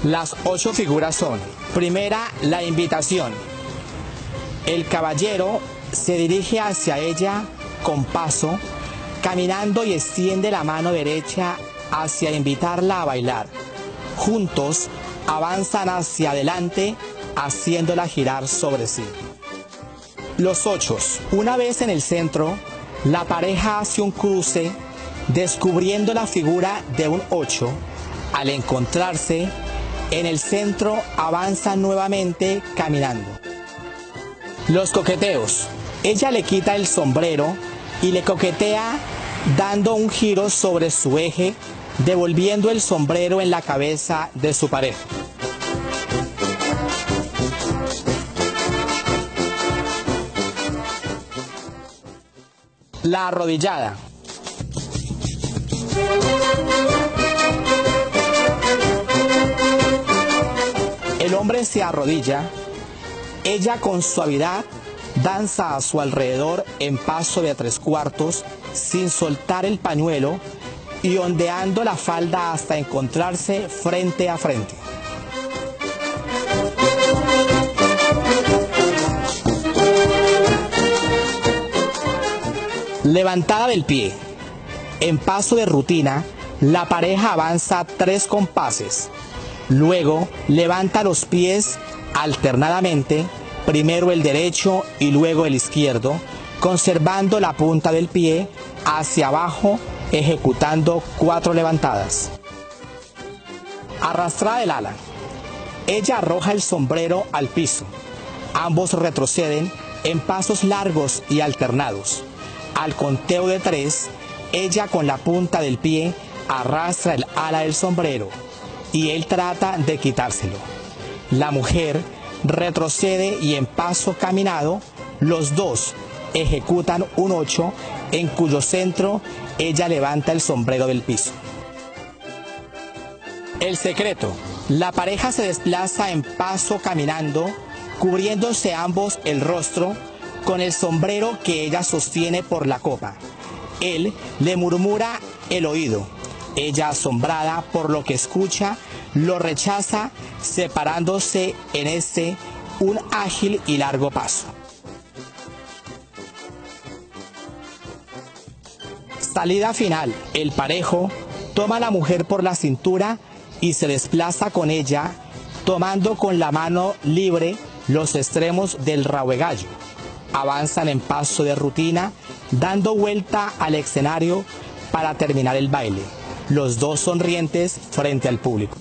Las 8 figuras son: primera, la invitación. El caballero se dirige hacia ella con paso, caminando, y extiende la mano derecha hacia invitarla a bailar. Juntos avanzan hacia adelante, haciéndola girar sobre sí. Los 8. Una vez en el centro, la pareja hace un cruce, descubriendo la figura de un 8. Al encontrarse en el centro, avanzan nuevamente caminando. Los coqueteos. Ella le quita el sombrero y le coquetea dando un giro sobre su eje, devolviendo el sombrero en la cabeza de su pareja. La arrodillada. El hombre se arrodilla, ella con suavidad danza a su alrededor en paso de 3/4, sin soltar el pañuelo y ondeando la falda hasta encontrarse frente a frente. Levantada del pie. En paso de rutina, la pareja avanza 3 compases. Luego levanta los pies alternadamente, primero el derecho y luego el izquierdo, conservando la punta del pie hacia abajo, ejecutando 4 levantadas. Arrastrada del ala. Ella arroja el sombrero al piso. Ambos retroceden en pasos largos y alternados. Al conteo de 3, ella con la punta del pie arrastra el ala del sombrero y él trata de quitárselo. La mujer retrocede y en paso caminado, los dos ejecutan un 8, en cuyo centro ella levanta el sombrero del piso. El secreto. La pareja se desplaza en paso caminando, cubriéndose ambos el rostro con el sombrero que ella sostiene por la copa. Él le murmura el oído. Ella, asombrada por lo que escucha, lo rechaza, separándose en un ágil y largo paso. Salida final. El parejo toma a la mujer por la cintura y se desplaza con ella, tomando con la mano libre los extremos del rabo de gallo. Avanzan en paso de rutina, dando vuelta al escenario para terminar el baile, los dos sonrientes frente al público.